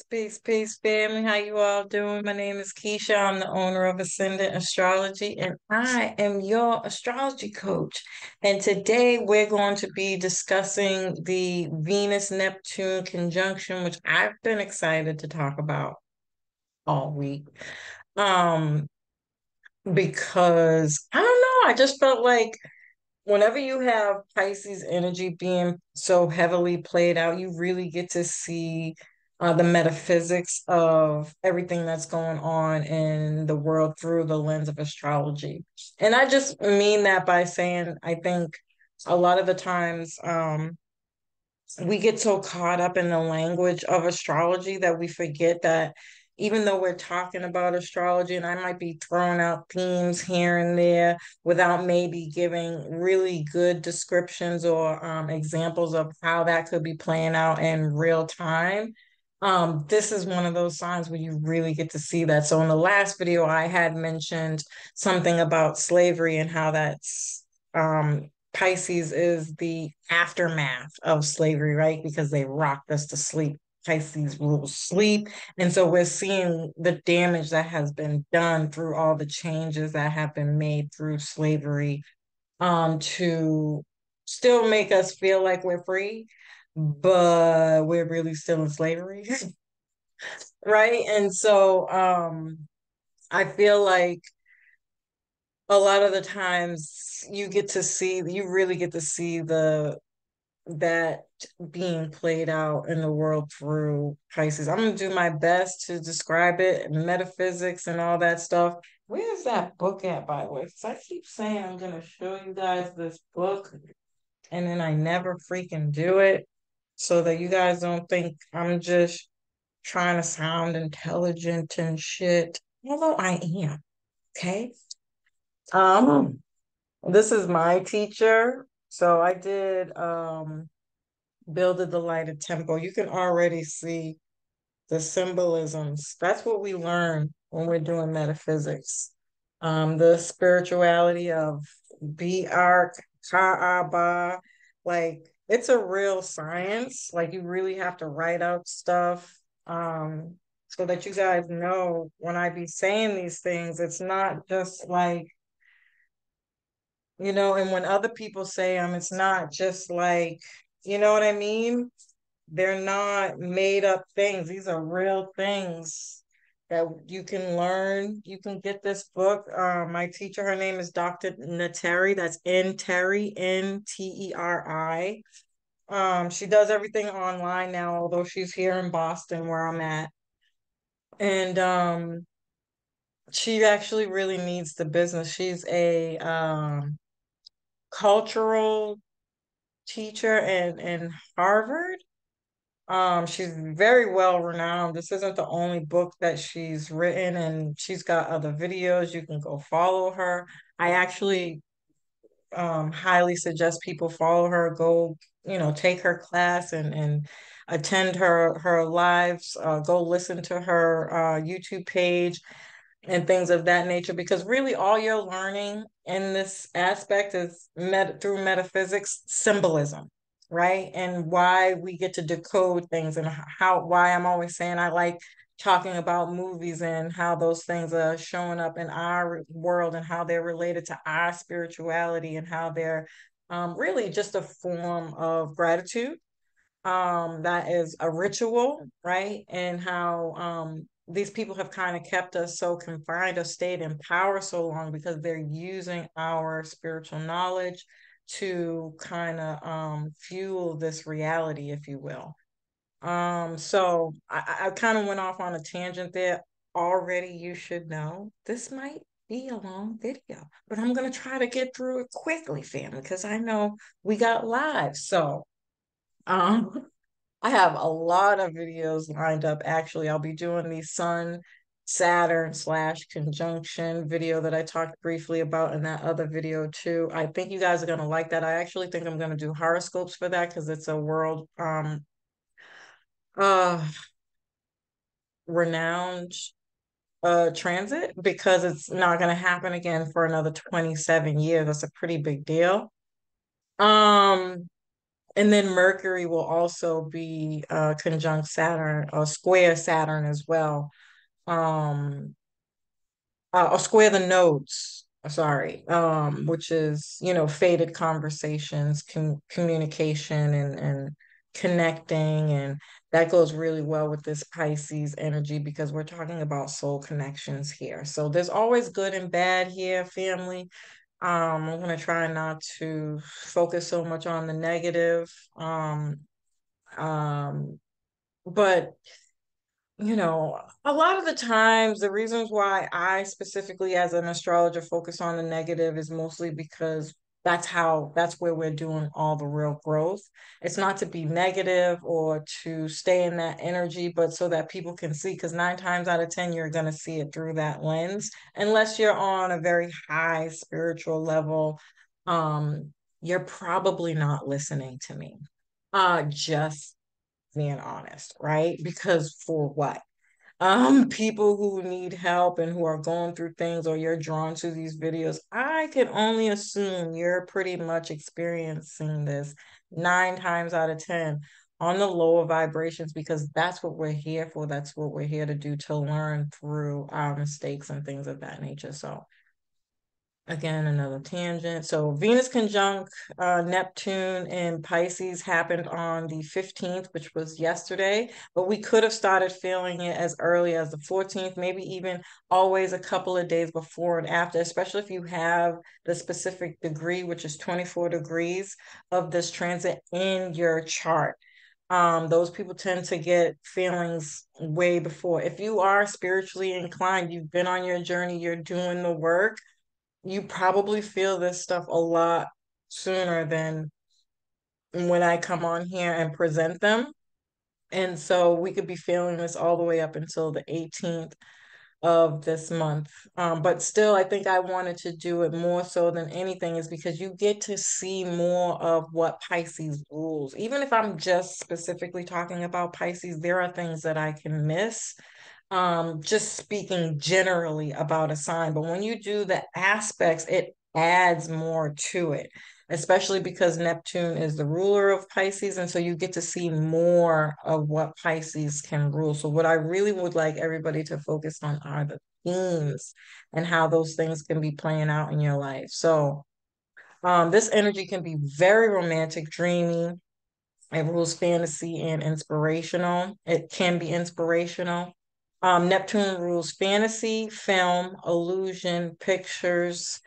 Peace, family. How you all doing? My name is Keisha. I'm the owner of Ascendant Astrology, and I am your astrology coach. And today we're going to be discussing the Venus-Neptune conjunction, which I've been excited to talk about all week. Um, because I don't know, I just felt like whenever you have Pisces energy being so heavily played out, you really get to see the metaphysics of everything that's going on in the world through the lens of astrology. And I just mean that by saying, I think a lot of the times, we get so caught up in the language of astrology that we forget that even though we're talking about astrology, and I might be throwing out themes here and there without maybe giving really good descriptions or examples of how that could be playing out in real time. This is one of those signs where you really get to see that. So in the last video, I had mentioned something about slavery and how that's Pisces is the aftermath of slavery, right? Because they rocked us to sleep. Pisces rules sleep. And so we're seeing the damage that has been done through all the changes that have been made through slavery, to still make us feel like we're free, but we're really still in slavery, right? And so I feel like a lot of the times you really get to see that being played out in the world through Pisces. I'm gonna do my best to describe it, metaphysics and all that stuff. Where's that book at, by the way? Because I keep saying I'm gonna show you guys this book, and then I never freaking do it, so that you guys don't think I'm just trying to sound intelligent and shit. Although I am, okay? Um, this is my teacher. So I did Builded the Lighted Temple. You can already see the symbolisms. That's what we learn when we're doing metaphysics. The spirituality of B Arc, Ka'aba, like it's a real science. Like you really have to write out stuff. So that you guys know when I be saying these things, it's not just like, and when other people say them, it's not just like, you know what I mean? They're not made up things. These are real things that you can learn. You can get this book. My teacher, her name is Dr. Nateri. That's N Terry, Nteri. She does everything online now, although she's here in Boston where I'm at. And she actually really needs the business. She's a cultural teacher in Harvard. She's very well renowned. This isn't the only book that she's written, and she's got other videos. You can go follow her. I actually highly suggest people follow her, go, take her class and attend her lives, go listen to her YouTube page and things of that nature, because really all you're learning in this aspect is through metaphysics symbolism, right? And why we get to decode things, and why I'm always saying I like talking about movies and how those things are showing up in our world and how they're related to our spirituality and how they're really just a form of gratitude, that is a ritual, right? And how these people have kind of kept us so confined or stayed in power so long because they're using our spiritual knowledge to kind of fuel this reality, if you will. So I kind of went off on a tangent there. Already, you should know this might be a long video, but I'm gonna try to get through it quickly, family, because I know we got lives. So um I have a lot of videos lined up. Actually, I'll be doing the Sun Saturn slash conjunction video that I talked briefly about in that other video too. I think you guys are gonna like that. I actually think I'm gonna do horoscopes for that because it's a world uh renowned transit, because it's not gonna happen again for another 27 years. That's a pretty big deal. Um And then Mercury will also be conjunct Saturn or square Saturn as well. Um, or square the nodes, sorry, which is, fated conversations, communication and connecting. And that goes really well with this Pisces energy because we're talking about soul connections here. So there's always good and bad here, family. I'm gonna try not to focus so much on the negative. Um, but a lot of the times, the reasons why I specifically, as an astrologer, focus on the negative is mostly because that's where we're doing all the real growth. It's not to be negative or to stay in that energy, but so that people can see, because 9 times out of 10, you're going to see it through that lens, unless you're on a very high spiritual level. You're probably not listening to me. Just being honest, right? Because for what? People who need help and who are going through things, or you're drawn to these videos, I can only assume you're pretty much experiencing this 9 times out of 10 on the lower vibrations, because that's what we're here for. That's what we're here to do, to learn through our mistakes and things of that nature. So again, another tangent. So Venus conjunct Neptune in Pisces happened on the 15th, which was yesterday, but we could have started feeling it as early as the 14th, maybe even always a couple of days before and after, especially if you have the specific degree, which is 24 degrees of this transit in your chart. Those people tend to get feelings way before. If you are spiritually inclined, you've been on your journey, you're doing the work, you probably feel this stuff a lot sooner than when I come on here and present them. And so we could be feeling this all the way up until the 18th of this month. But still, I think I wanted to do it more so than anything is because you get to see more of what Pisces rules. Even if I'm just specifically talking about Pisces, there are things that I can miss, just speaking generally about a sign. But when you do the aspects, it adds more to it, especially because Neptune is the ruler of Pisces. And so you get to see more of what Pisces can rule. So, what I really would like everybody to focus on are the themes and how those things can be playing out in your life. So, this energy can be very romantic, dreamy. It rules fantasy and inspirational. It can be inspirational. Neptune rules fantasy, film, illusion, pictures,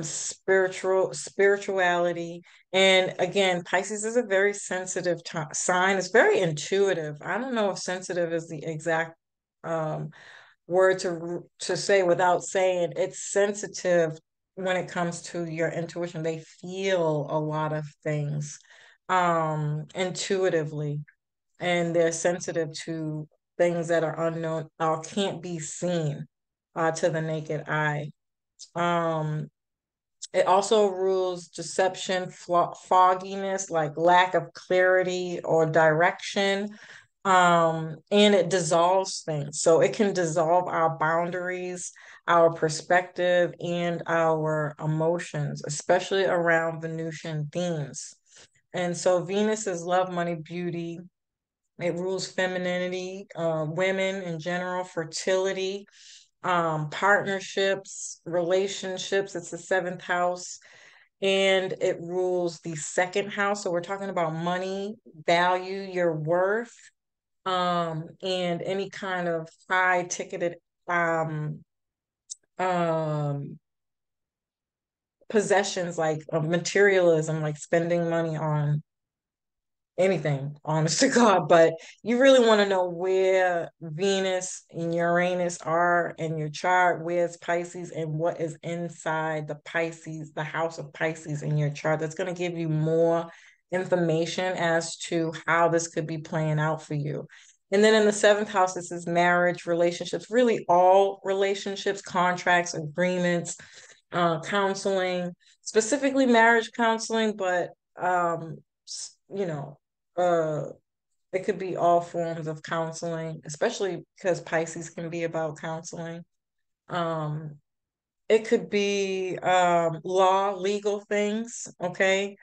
spirituality. And again, Pisces is a very sensitive sign. It's very intuitive. I don't know if sensitive is the exact um, word to say without saying it's sensitive when it comes to your intuition. They feel a lot of things intuitively, and they're sensitive to things that are unknown or can't be seen to the naked eye. Um, it also rules deception, fogginess, like lack of clarity or direction. And it dissolves things. So it can dissolve our boundaries, our perspective, and our emotions, especially around Venusian themes. And so Venus is love, money, beauty. It rules femininity, women in general, fertility, partnerships, relationships. It's the seventh house, and it rules the second house. So we're talking about money, value, your worth, and any kind of high ticketed um, um, possessions, like materialism, like spending money on anything, honest to God. But you really want to know where Venus and Uranus are in your chart, where's Pisces, and what is inside the Pisces, the house of Pisces in your chart. That's going to give you more information as to how this could be playing out for you. And then in the seventh house, this is marriage, relationships, really all relationships, contracts, agreements, counseling, specifically marriage counseling, but you know, uh, it could be all forms of counseling, especially because Pisces can be about counseling. Um, it could be law, legal things, okay?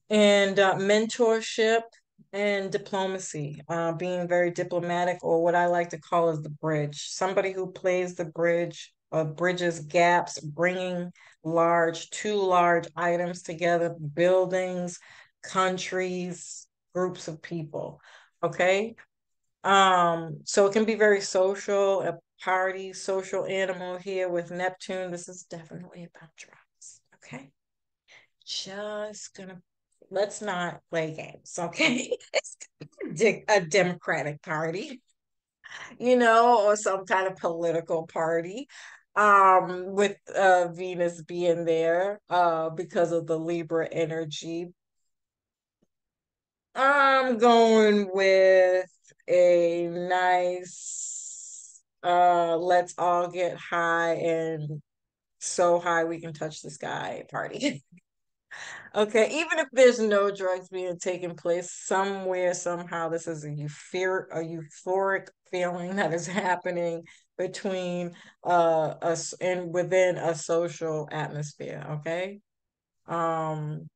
and mentorship and diplomacy, being very diplomatic, or what I like to call is the bridge. Somebody who plays the bridge, bridges gaps, bringing two large items together, buildings, countries, groups of people. Okay. So it can be very social, a party, social animal here with Neptune. This is definitely about drugs. Okay. Just gonna let's not play games, okay? It's a Democratic Party, or some kind of political party. With Venus being there, because of the Libra energy. I'm going with a nice let's all get high and so high we can touch the sky party. Okay, even if there's no drugs being taken place, somewhere, somehow, this is a euphoric feeling that is happening between us and within a social atmosphere. Okay. Um,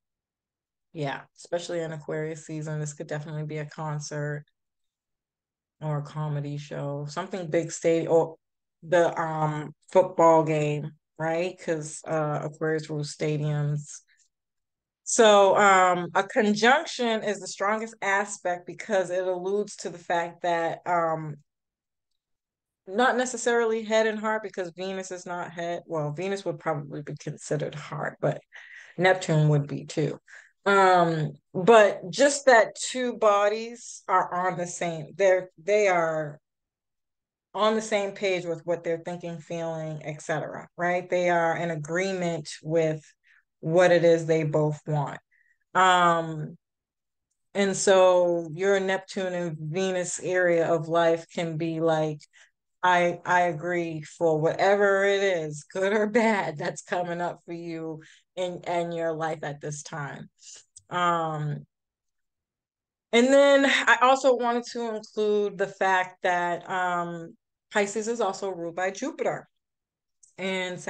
yeah, especially in Aquarius season, this could definitely be a concert or a comedy show, something big stage, or the football game, right? Because Aquarius rules stadiums. So, a conjunction is the strongest aspect because it alludes to the fact that, not necessarily head and heart, because Venus is not head. Well, Venus would probably be considered heart, but Neptune would be too. But just that two bodies are on the same, they are on the same page with what they're thinking, feeling, etc. Right? They are in agreement with what it is they both want. Um, And so your Neptune and Venus area of life can be like, I agree for whatever it is, good or bad, that's coming up for you in your life at this time. Um, and then I also wanted to include the fact that Pisces is also ruled by Jupiter and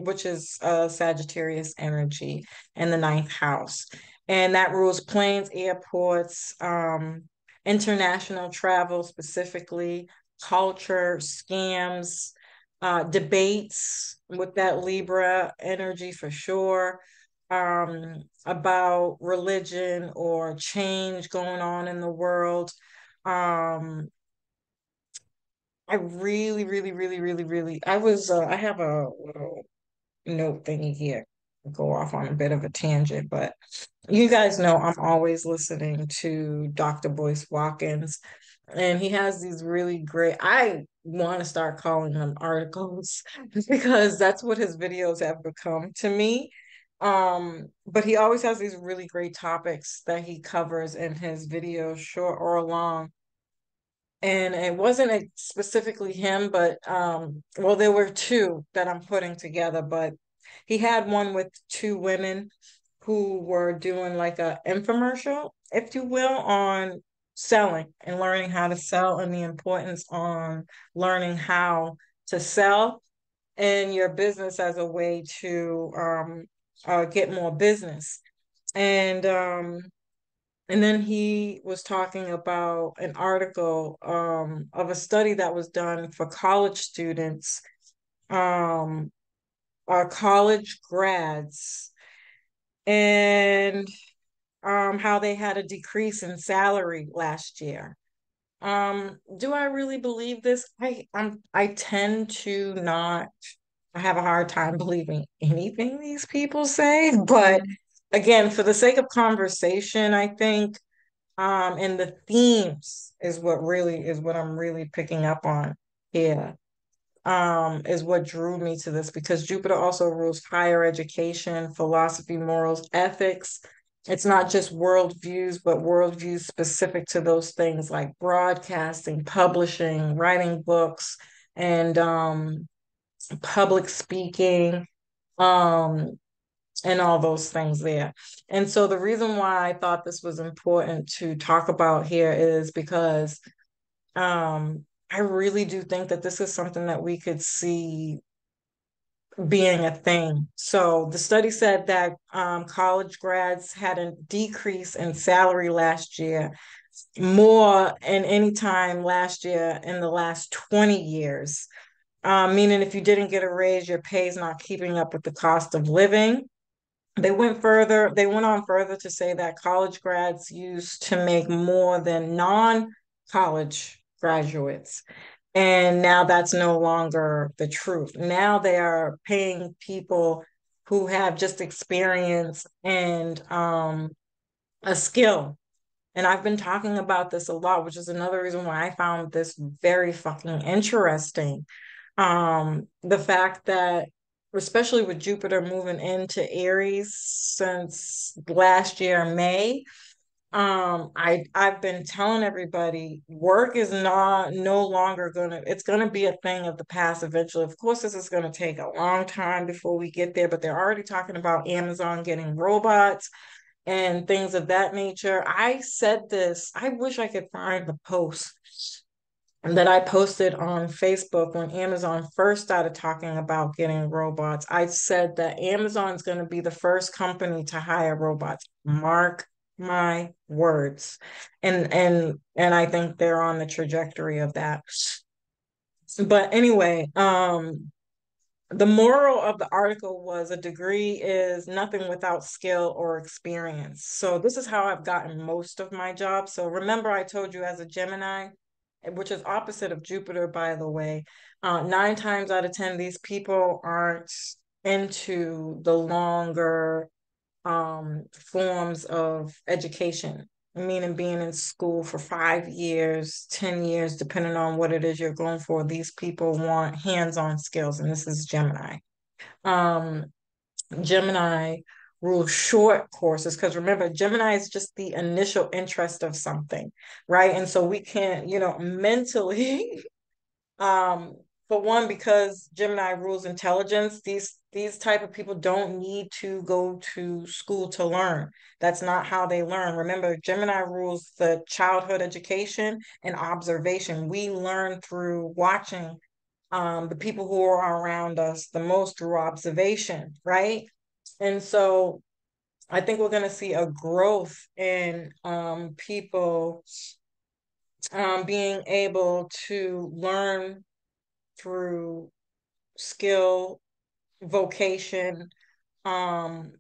which is Sagittarius energy in the ninth house. And that rules planes, airports, international travel specifically, culture, scams, debates with that Libra energy for sure, about religion or change going on in the world. Um, I really, really, really, really, really, I have a little note thingy here. Go off on a bit of a tangent, but you guys know I'm always listening to Dr. Boyce Watkins, and he has these really great, I want to start calling them articles because that's what his videos have become to me. But he always has these really great topics that he covers in his videos, short or long. And it wasn't specifically him, but well, there were two that I'm putting together, but he had one with two women who were doing like a infomercial, if you will, on selling and learning how to sell, and the importance on learning how to sell in your business as a way to get more business. And then he was talking about an article of a study that was done for college students, um, college grads, and how they had a decrease in salary last year. Do I really believe this? I tend to not. I have a hard time believing anything these people say, but again, for the sake of conversation, I think and the themes is what I'm really picking up on here. Is what drew me to this, because Jupiter also rules higher education, philosophy, morals, ethics. It's not just worldviews, but worldviews specific to those things like broadcasting, publishing, writing books, and public speaking. Um, and all those things there. And so the reason why I thought this was important to talk about here is because I really do think that this is something that we could see being a thing. So the study said that college grads had a decrease in salary last year, more in any time last year in the last 20 years. Meaning if you didn't get a raise, your pay is not keeping up with the cost of living. They went on further to say that college grads used to make more than non-college graduates. And now that's no longer the truth. Now they are paying people who have just experience and a skill. And I've been talking about this a lot, which is another reason why I found this very fucking interesting. The fact that, especially with Jupiter moving into Aries since last year, May, I've been telling everybody work is not no longer it's gonna be a thing of the past eventually. Of course, this is gonna take a long time before we get there, but they're already talking about Amazon getting robots and things of that nature. I said this, I wish I could find the post that I posted on Facebook when Amazon first started talking about getting robots. I said that Amazon's going to be the first company to hire robots. Mark my words. And I think they're on the trajectory of that. But anyway, the moral of the article was a degree is nothing without skill or experience. So this is how I've gotten most of my jobs. So remember, I told you as a Gemini, which is opposite of Jupiter, by the way, 9 times out of 10, these people aren't into the longer forms of education, meaning being in school for 5 years, 10 years, depending on what it is you're going for. These people want hands-on skills, and this is Gemini. Um, Gemini rules short courses because remember, Gemini is just the initial interest of something, right? And so we can't, mentally Um, for one, because Gemini rules intelligence, these type of people don't need to go to school to learn. That's not how they learn. Remember, Gemini rules the childhood education and observation. We learn through watching the people who are around us the most through observation, right? And so I think we're going to see a growth in people being able to learn through skill, vocation, um,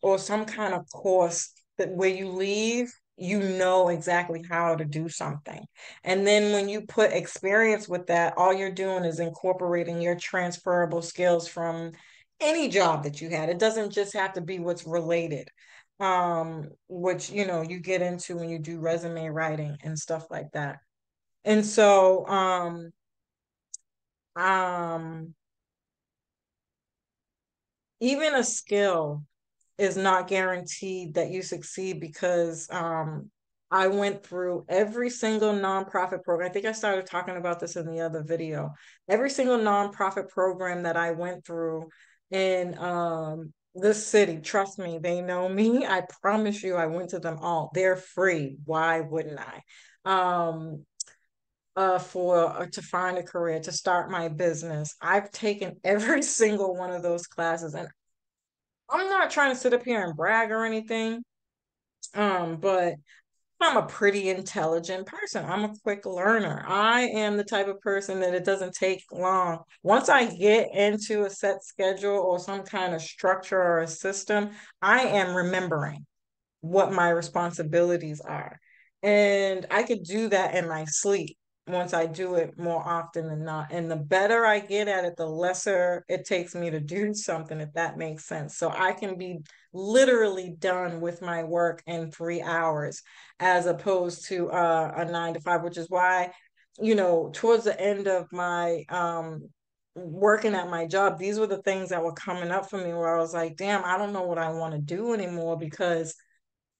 or some kind of course that where you leave, you know exactly how to do something. And then when you put experience with that, all you're doing is incorporating your transferable skills from any job that you had. It doesn't just have to be what's related, which you get into when you do resume writing and stuff like that. And so, um, even a skill is not guaranteed that you succeed because I went through every single nonprofit program. I think I started talking about this in the other video. Every single nonprofit program that I went through in this city, trust me, they know me. I promise you, I went to them all. They're free. Why wouldn't I? For to find a career, to start my business. I've taken every single one of those classes, and I'm not trying to sit up here and brag or anything, but I'm a pretty intelligent person. I'm a quick learner. I am the type of person that it doesn't take long. Once I get into a set schedule or some kind of structure or a system, I am remembering what my responsibilities are. And I could do that in my sleep once I do it more often than not. And the better I get at it, the lesser it takes me to do something, if that makes sense. So I can be literally done with my work in 3 hours as opposed to a 9 to 5, which is why, towards the end of my working at my job, these were the things that were coming up for me where I was like, damn, I don't know what I want to do anymore because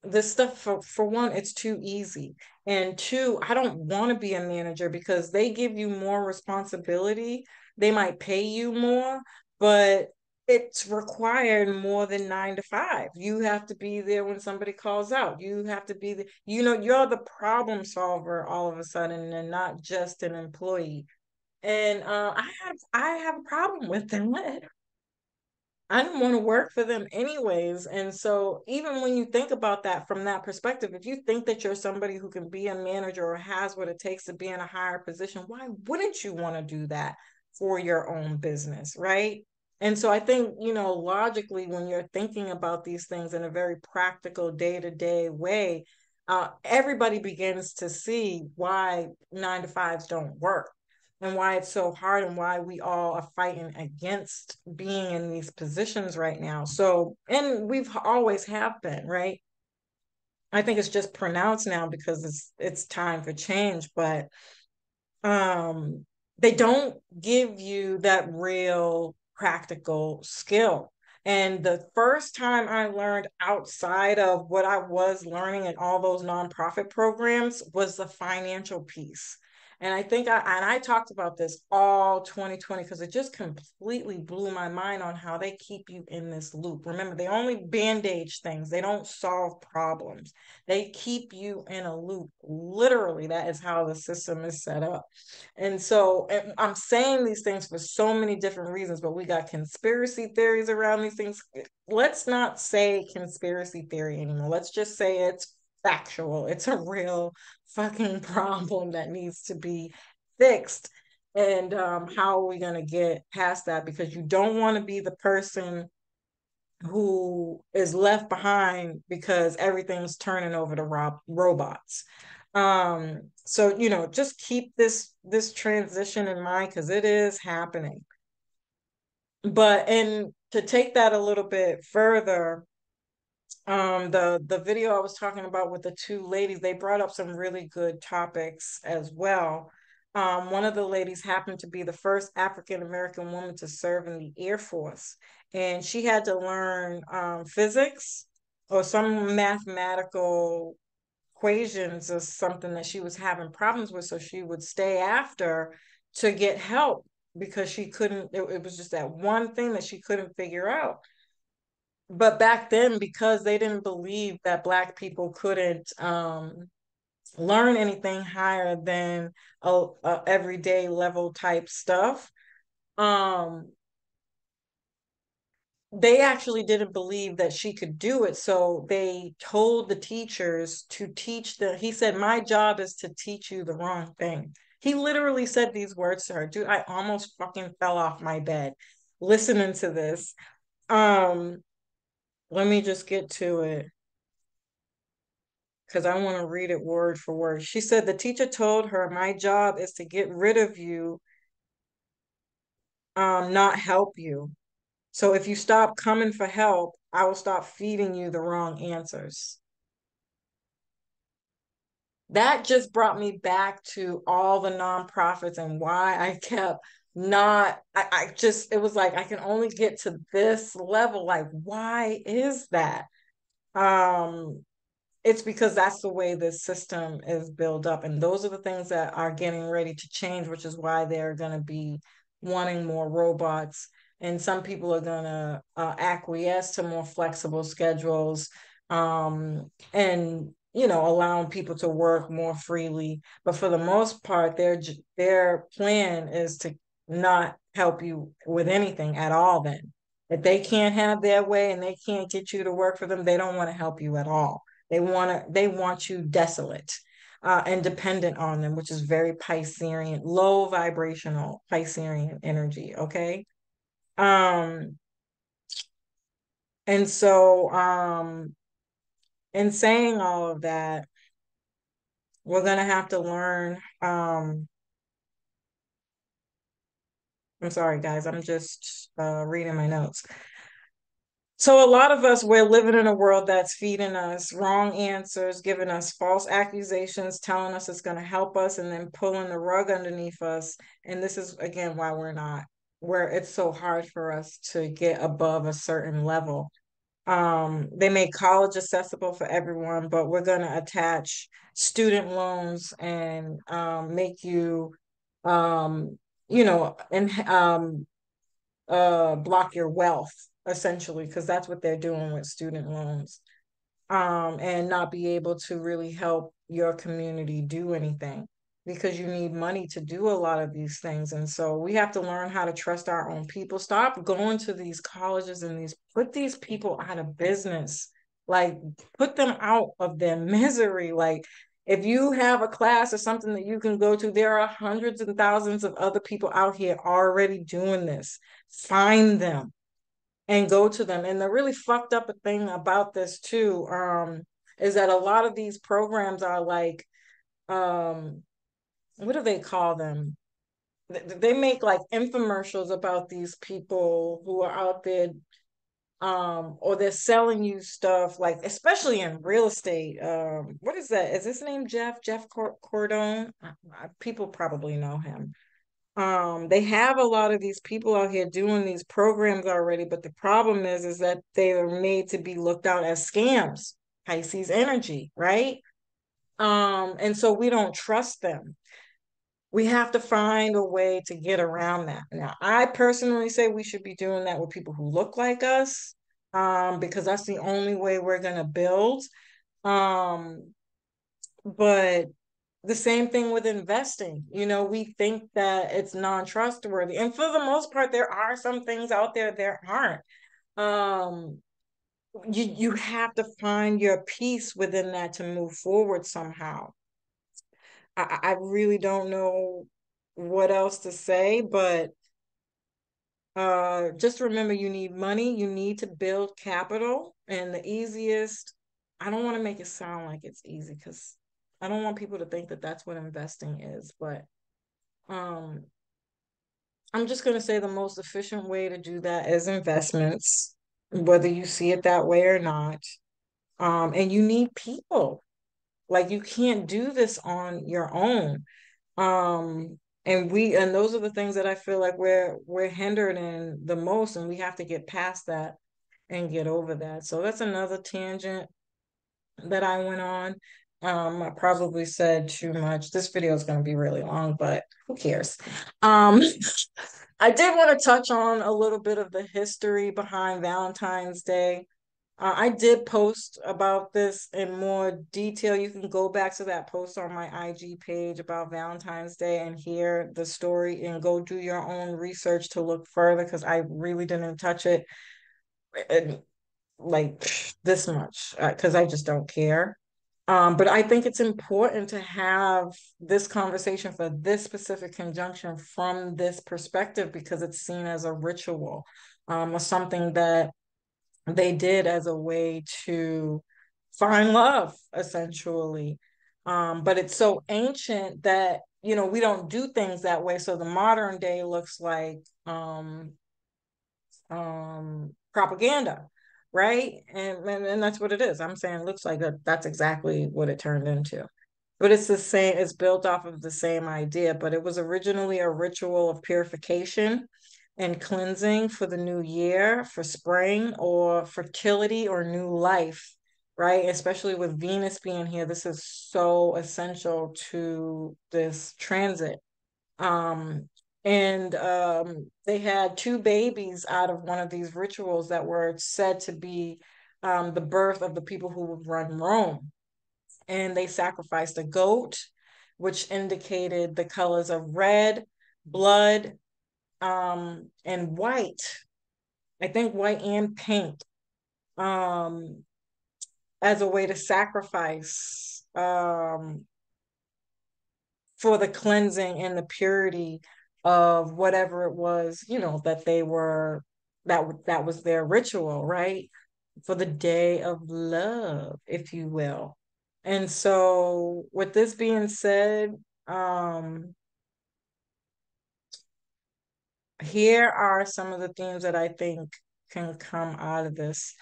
this stuff for one, it's too easy. And two, I don't want to be a manager because they give you more responsibility. They might pay you more, but it's required more than 9 to 5. You have to be there when somebody calls out. You have to be the, you're the problem solver all of a sudden and not just an employee. And I have a problem with them. I didn't want to work for them anyways. And so even when you think about that from that perspective, if you think that you're somebody who can be a manager or has what it takes to be in a higher position, why wouldn't you want to do that for your own business, right? And so I think, logically, when you're thinking about these things in a very practical day-to-day way, everybody begins to see why 9 to 5s don't work and why it's so hard and why we all are fighting against being in these positions right now. So, and we've always have been, right? I think it's just pronounced now because it's time for change, but um they don't give you that real practical skill. And the first time I learned outside of what I was learning in all those nonprofit programs was the financial piece. And I talked about this all 2020 because it just completely blew my mind on how they keep you in this loop. Remember, they only band-aid things. They don't solve problems. They keep you in a loop. Literally, that is how the system is set up. And so I'm saying these things for so many different reasons, but we got conspiracy theories around these things. Let's not say conspiracy theory anymore. Let's just say it's factual. It's a real fucking problem that needs to be fixed. And how are we going to get past that? Because you don't want to be the person who is left behind because everything's turning over to robots. So just keep this transition in mind because it is happening. But and to take that a little bit further, the video I was talking about with the two ladies, they brought up some really good topics as well. One of the ladies happened to be the first African American woman to serve in the Air Force, and she had to learn physics or some mathematical equations or something that she was having problems with, so she would stay after to get help because she couldn't. It was just that one thing that she couldn't figure out. But back then, because they didn't believe that Black people couldn't learn anything higher than a everyday level type stuff, um, they actually didn't believe that she could do it. So they told the teachers to teach the, he said, my job is to teach you the wrong thing. He literally said these words to her. Dude, I almost fucking fell off my bed listening to this. Um, Let me just get to it because I want to read it word for word. She said the teacher told her, my job is to get rid of you, not help you. So if you stop coming for help, I will stop feeding you the wrong answers. That just brought me back to all the nonprofits and why I kept not, I just, it was like, I can only get to this level. Like, why is that? Um, it's because that's the way the system is built up. And those are the things that are getting ready to change, which is why they're going to be wanting more robots. And some people are going to acquiesce to more flexible schedules, and, allowing people to work more freely. But for the most part, their plan is to not help you with anything at all then. If they can't have their way and they can't get you to work for them, they don't want to help you at all. They want you desolate, and dependent on them, which is very Piscean, low vibrational Piscean energy. Okay. Um, and so in saying all of that, we're gonna have to learn. I'm sorry, guys, I'm just reading my notes. So a lot of us, we're living in a world that's feeding us wrong answers, giving us false accusations, telling us it's going to help us, and then pulling the rug underneath us. And this is again why where it's so hard for us to get above a certain level. They make college accessible for everyone, but we're going to attach student loans and make you, um, and block your wealth essentially, because that's what they're doing with student loans, and not be able to really help your community do anything. because you need money to do a lot of these things. And so we have to learn how to trust our own people. Stop going to these colleges and put these people out of business. Like, put them out of their misery. Like, if you have a class or something that you can go to, there are hundreds and thousands of other people out here already doing this. Find them and go to them. And the really fucked up thing about this too, is that a lot of these programs are like, um, what do they call them? They make like infomercials about these people who are out there, or they're selling you stuff, like especially in real estate. What is that? Is his name Jeff Cordone? People probably know him. They have a lot of these people out here doing these programs already, but the problem is that they are made to be looked out as scams. Pisces energy, right? And so we don't trust them. We have to find a way to get around that. Now, I personally say we should be doing that with people who look like us, because that's the only way we're going to build. Um, but the same thing with investing. You know, we think that it's non-trustworthy. And for the most part, there are some things out there aren't. Um, you have to find your peace within that to move forward somehow. I really don't know what else to say, but just remember, you need money, you need to build capital, and the easiest, I don't want to make it sound like it's easy because I don't want people to think that that's what investing is, but um I'm just going to say the most efficient way to do that is investments, whether you see it that way or not. And you need people. Like, you can't do this on your own. And those are the things that I feel like we're hindered in the most, and we have to get past that and get over that. So that's another tangent that I went on. I probably said too much. This video is going to be really long, but who cares? Um, I did want to touch on a little bit of the history behind Valentine's Day. I did post about this in more detail. You can go back to that post on my IG page about Valentine's Day and hear the story and go do your own research to look further, because I really didn't touch it in, like, this much, because I just don't care. But I think it's important to have this conversation for this specific conjunction from this perspective, because it's seen as a ritual, or something that they did as a way to find love, essentially. But it's so ancient that, we don't do things that way. So the modern day looks like propaganda, right? And that's what it is. I'm saying it looks like that's exactly what it turned into. But it's the same, it's built off of the same idea, but it was originally a ritual of purification and cleansing for the new year, for spring, or fertility or new life, right? Especially with Venus being here, this is so essential to this transit. Um, and they had two babies out of one of these rituals that were said to be the birth of the people who would run Rome. And they sacrificed a goat, which indicated the colors of red, blood, and white. I think white and pink, um, as a way to sacrifice, for the cleansing and the purity of whatever it was, that they were, that was their ritual, right? For the day of love, if you will. And so, with this being said, here are some of the themes that I think can come out of this.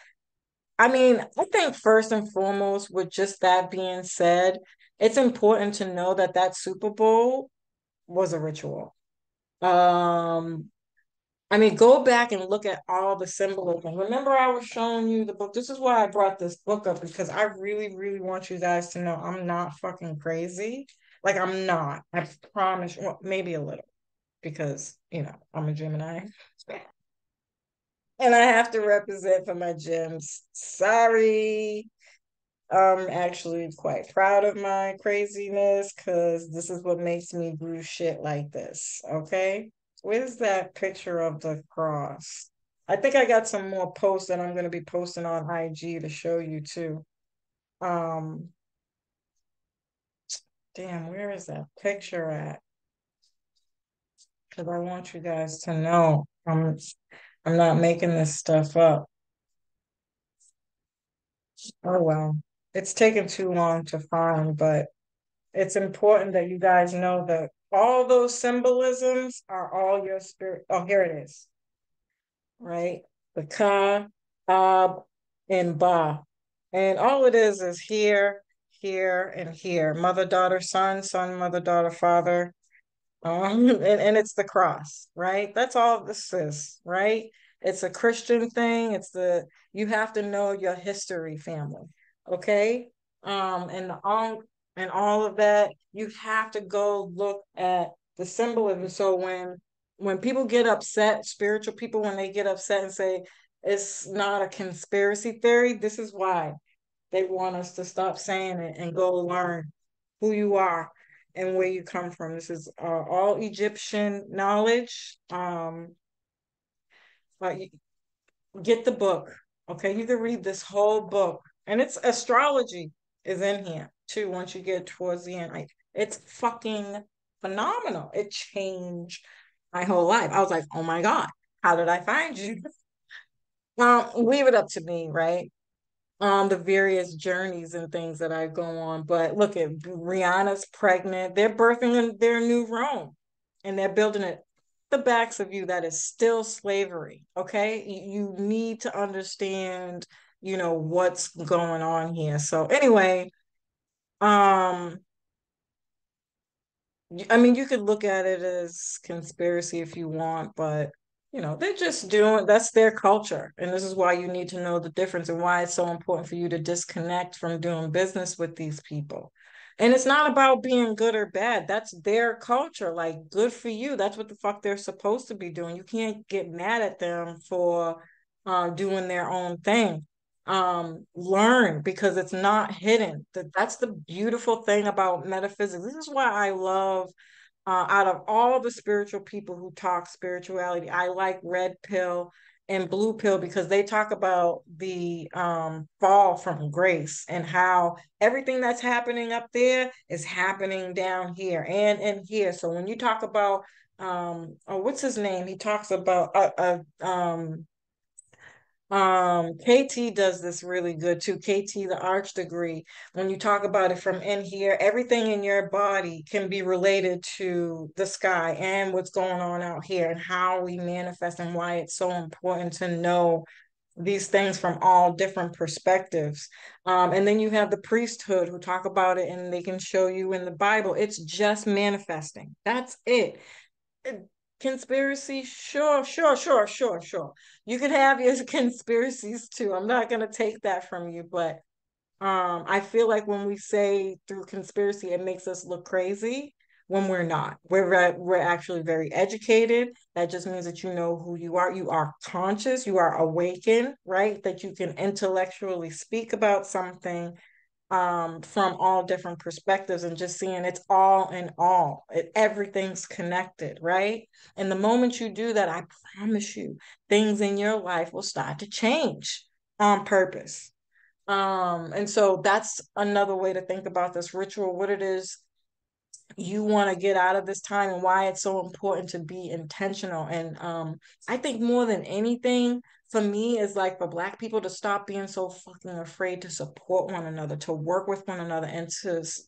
I mean, I think first and foremost, with just that being said, it's important to know that that Super Bowl was a ritual. Um, I mean, go back and look at all the symbolism. Remember, I was showing you the book. This is why I brought this book up, because I really, really want you guys to know I'm not fucking crazy. Like, I'm not. I promise. Well, maybe a little, because, I'm a Gemini. And I have to represent for my gems. Sorry. I'm actually quite proud of my craziness because this is what makes me do shit like this. Okay. Where's that picture of the cross? I think I got some more posts that I'm going to be posting on IG to show you too. Um, damn, where is that picture at? Because I want you guys to know I'm not making this stuff up. Oh well, it's taken too long to find, but it's important that you guys know that all those symbolisms are all your spirit. Oh, here it is, right? The Ka, Ab, and Ba. And all it is here, here, and here. Mother, daughter, son, son, mother, daughter, father. And it's the cross, right? That's all this is, right? It's a Christian thing. You have to know your history, family, okay? And all of that, you have to go look at the symbolism. So when people get upset, spiritual people, when they get upset and say it's not a conspiracy theory, this is why they want us to stop saying it and go learn who you are and where you come from. This is all Egyptian knowledge. But get the book, okay? You can read this whole book, and it's astrology is in here too. Once you get towards the end, like it's fucking phenomenal. It changed my whole life. I was like, oh my god, how did I find you? Leave it up to me, right? The various journeys and things that I go on. But look at Rihanna's pregnant. They're birthing their new Rome and they're building it. The backs of you that is still slavery. Okay. You need to understand, what's going on here. So anyway, um, I mean, you could look at it as conspiracy if you want, but they're just doing that's their culture. And this is why you need to know the difference and why it's so important for you to disconnect from doing business with these people. And it's not about being good or bad. That's their culture. Like, good for you. That's what the fuck they're supposed to be doing. You can't get mad at them for doing their own thing. Learn because it's not hidden. That's the beautiful thing about metaphysics. This is why I love out of all the spiritual people who talk spirituality, I like red pill and blue pill because they talk about the fall from grace and how everything that's happening up there is happening down here and in here. So when you talk about oh, what's his name? He talks about KT does this really good too. KT, the arch degree, when you talk about it from in here, everything in your body can be related to the sky and what's going on out here and how we manifest and why it's so important to know these things from all different perspectives. And then you have the priesthood who talk about it and they can show you in the Bible. It's just manifesting. That's it. Conspiracy, sure, sure, sure, sure, sure. You can have your conspiracies too. I'm not gonna take that from you, but I feel like when we say through conspiracy, it makes us look crazy when we're not. We're actually very educated. That just means that you know who you are. You are conscious, you are awakened, right? That you can intellectually speak about something from all different perspectives and just seeing it's all in all. Everything's connected, right? And the moment you do that, I promise you, things in your life will start to change on purpose. And so that's another way to think about this ritual, what it is you want to get out of this time and why it's so important to be intentional. And I think more than anything, for me, is like for Black people to stop being so fucking afraid to support one another, to work with one another, and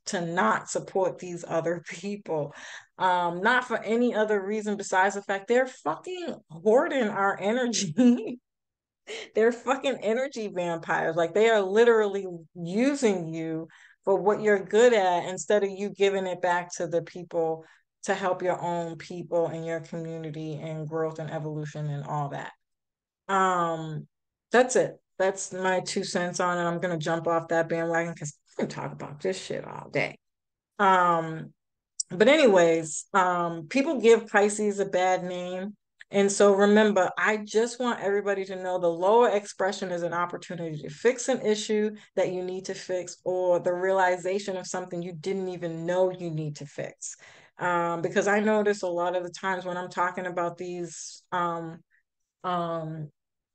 to not support these other people. Not for any other reason besides the fact they're fucking hoarding our energy. They're fucking energy vampires. Like they are literally using you for what you're good at instead of you giving it back to the people to help your own people and your community and growth and evolution and all that. Um, that's it. That's my 2 cents on it. I'm gonna jump off that bandwagon because I can talk about this shit all day. Um, but anyways, people give Pisces a bad name. And so remember, I just want everybody to know the lower expression is an opportunity to fix an issue that you need to fix, or the realization of something you didn't even know you need to fix. Because I notice a lot of the times when I'm talking about these um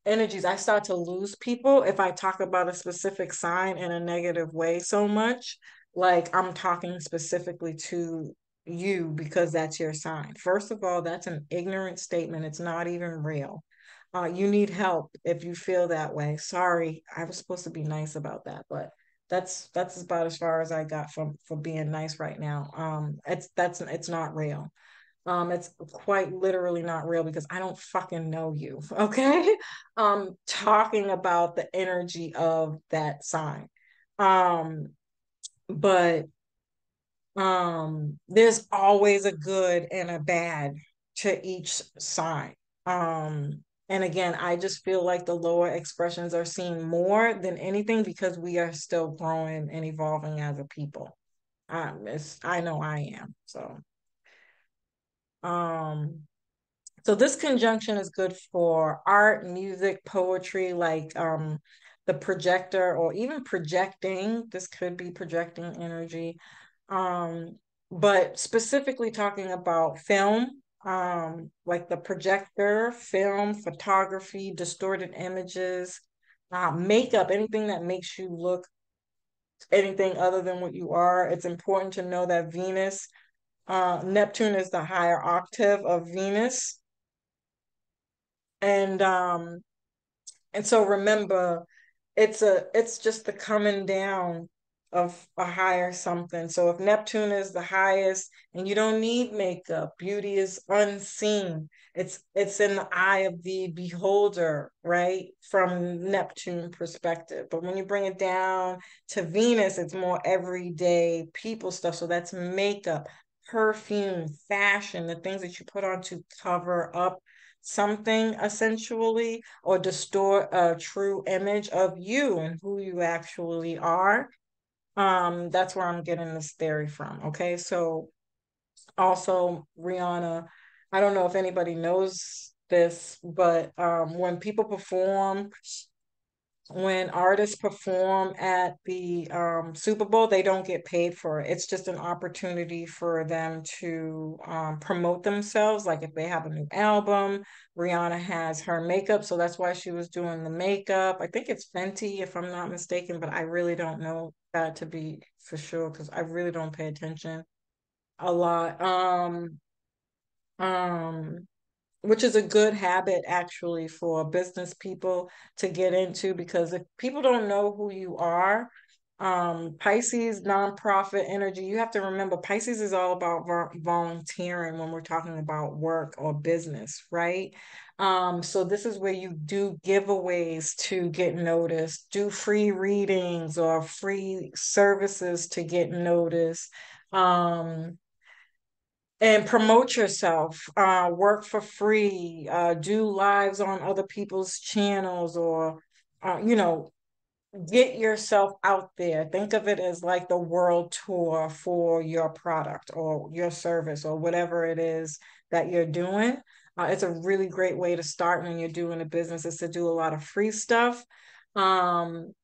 energies, I start to lose people if I talk about a specific sign in a negative way so much. Like I'm talking specifically to you because that's your sign. First of all, that's an ignorant statement. It's not even real. You need help if you feel that way. Sorry, I was supposed to be nice about that, but that's about as far as I got from for being nice right now. It's not real. It's quite literally not real because I don't fucking know you. Okay. Talking about the energy of that sign. Um, but there's always a good and a bad to each sign. And again, I just feel like the lower expressions are seen more than anything because we are still growing and evolving as a people. I know I am. Um, So this conjunction is good for art, music, poetry, like the projector or even projecting. This could be projecting energy. Um, but specifically talking about film, like the projector, film, photography, distorted images, makeup, anything that makes you look anything other than what you are. It's important to know that Neptune is the higher octave of Venus. And and so remember, it's just the coming down of a higher something. So if Neptune is the highest and you don't need makeup, beauty is unseen. It's in the eye of the beholder, right? From Neptune perspective. But when you bring it down to Venus, it's more everyday people stuff. So that's makeup, perfume, fashion, the things that you put on to cover up something essentially or distort a true image of you and who you actually are. That's where I'm getting this theory from. Okay, so also Rihanna, I don't know if anybody knows this, but when people perform when artists perform at the Super Bowl, they don't get paid for it. It's just an opportunity for them to promote themselves. Like if they have a new album, Rihanna has her makeup, so that's why she was doing the makeup. I think it's Fenty, if I'm not mistaken, but I really don't know that to be for sure because I really don't pay attention a lot. Um, which is a good habit actually for business people to get into because if people don't know who you are, Pisces nonprofit energy, you have to remember Pisces is all about volunteering when we're talking about work or business, right? So this is where you do giveaways to get noticed, do free readings or free services to get noticed. And promote yourself, work for free, do lives on other people's channels, or get yourself out there. Think of it as like the world tour for your product or your service or whatever it is that you're doing. It's a really great way to start when you're doing a business is to do a lot of free stuff. Um,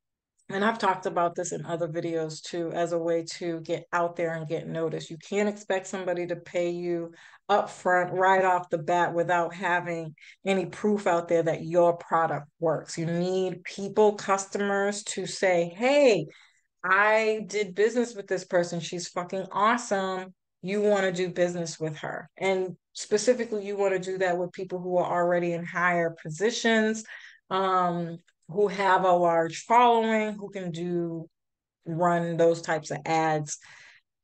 and I've talked about this in other videos too, as a way to get out there and get noticed. You can't expect somebody to pay you up front right off the bat without having any proof out there that your product works. You need people, customers to say, hey, I did business with this person. She's fucking awesome. You want to do business with her. And specifically, you want to do that with people who are already in higher positions, um, who have a large following, who can run those types of ads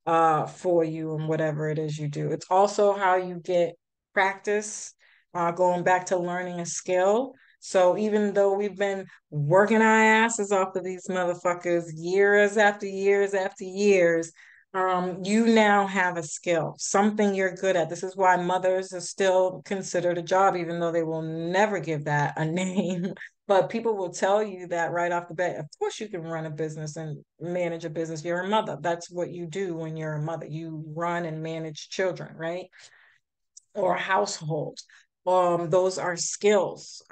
for you and whatever it is you do. It's also how you get practice, going back to learning a skill. So even though we've been working our asses off of these motherfuckers years after years after years, you now have a skill, something you're good at. This is why mothers are still considered a job, even though they will never give that a name. But people will tell you that right off the bat. Of course, you can run a business and manage a business. You're a mother. That's what you do when you're a mother. You run and manage children, right? Or a household. those are skills.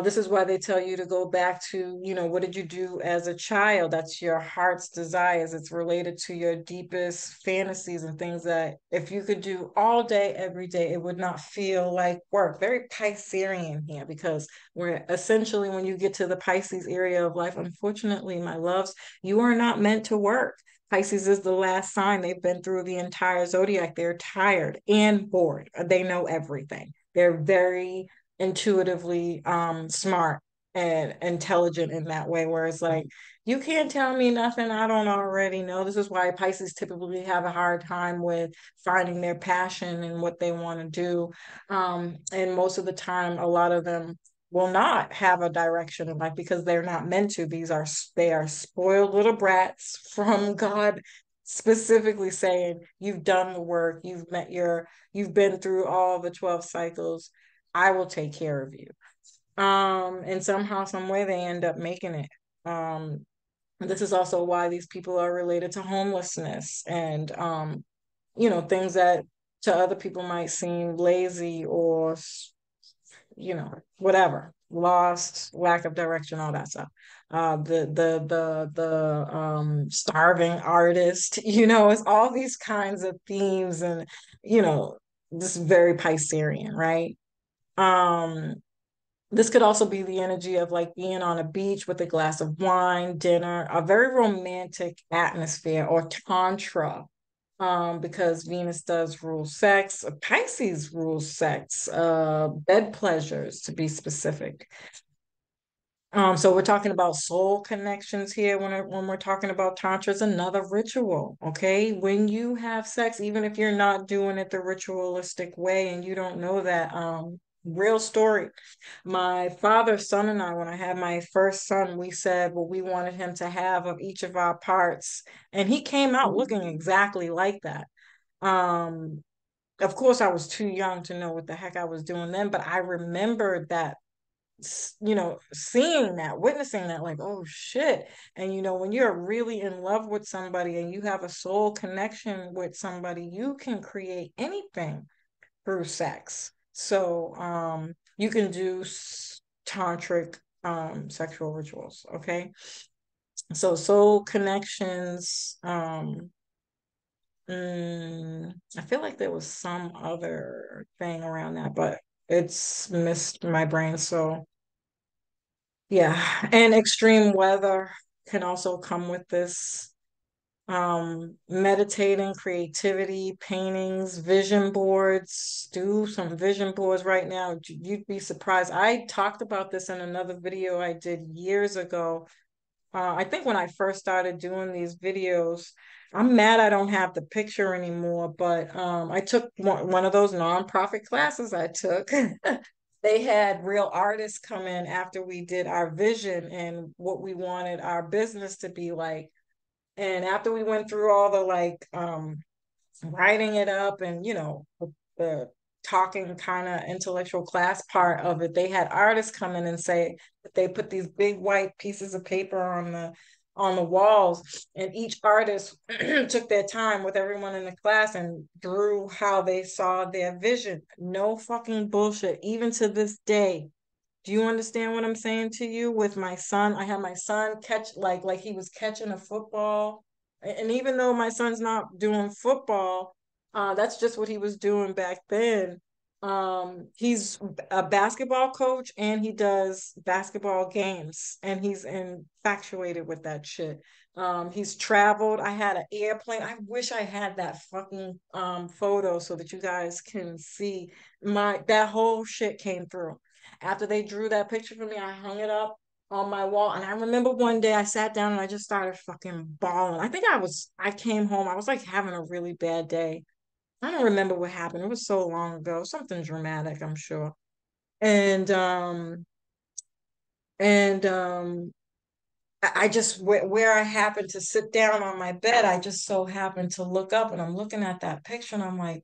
This is why they tell you to go back to, what did you do as a child? That's your heart's desires. It's related to your deepest fantasies and things that if you could do all day, every day, it would not feel like work. Very Piscean here because we're essentially, when you get to the Pisces area of life, unfortunately, my loves, you are not meant to work. Pisces is the last sign. They've been through the entire zodiac. They're tired and bored. They know everything. They're very intuitively smart and intelligent in that way, where it's like, you can't tell me nothing I don't already know. This is why Pisces typically have a hard time with finding their passion and what they want to do. And most of the time, a lot of them will not have a direction in life because they're not meant to. They are spoiled little brats from God, specifically saying, you've done the work, you've been through all the 12 cycles, I will take care of you. And somehow, some way they end up making it. This is also why these people are related to homelessness and things that to other people might seem lazy or whatever, lost, lack of direction, all that stuff. The starving artist, it's all these kinds of themes and this is very Piscean, right? Um, this could also be the energy of like being on a beach with a glass of wine, dinner, a very romantic atmosphere, or tantra, because Venus does rule sex. Pisces rules sex, bed pleasures to be specific. So we're talking about soul connections here when we're talking about tantra. It's another ritual, okay? When you have sex, even if you're not doing it the ritualistic way and you don't know that, real story. My father's son and I, when I had my first son, we said what we wanted him to have of each of our parts, and he came out looking exactly like that. Um, of course, I was too young to know what the heck I was doing then, but I remembered that seeing that, witnessing that, like, oh shit. And when you're really in love with somebody and you have a soul connection with somebody, you can create anything through sex. So you can do tantric sexual rituals, okay? So soul connections, I feel like there was some other thing around that, but it's missed my brain. So yeah, and extreme weather can also come with this. Meditating, creativity, paintings, vision boards. Do some vision boards right now. You'd be surprised. I talked about this in another video I did years ago. I think when I first started doing these videos, I'm mad I don't have the picture anymore, but I took one of those nonprofit classes I took. They had real artists come in after we did our vision and what we wanted our business to be like. And after we went through all the like writing it up and the talking kind of intellectual class part of it, they had artists come in and say that they put these big white pieces of paper on the walls, and each artist took their time with everyone in the class and drew how they saw their vision. No fucking bullshit. Even to this day, do you understand what I'm saying to you? With my son, I had my son catch like he was catching a football. And even though my son's not doing football, that's just what he was doing back then. He's a basketball coach and he does basketball games and he's infatuated with that shit. He's traveled. I had an airplane. I wish I had that fucking photo so that you guys can see that whole shit came through. After they drew that picture for me, I hung it up on my wall. And I remember one day I sat down and I just started fucking bawling. I came home, I was like having a really bad day. I don't remember what happened. It was so long ago, something dramatic, I'm sure. And, um, and I just, where I happened to sit down on my bed, I just so happened to look up and I'm looking at that picture and I'm like,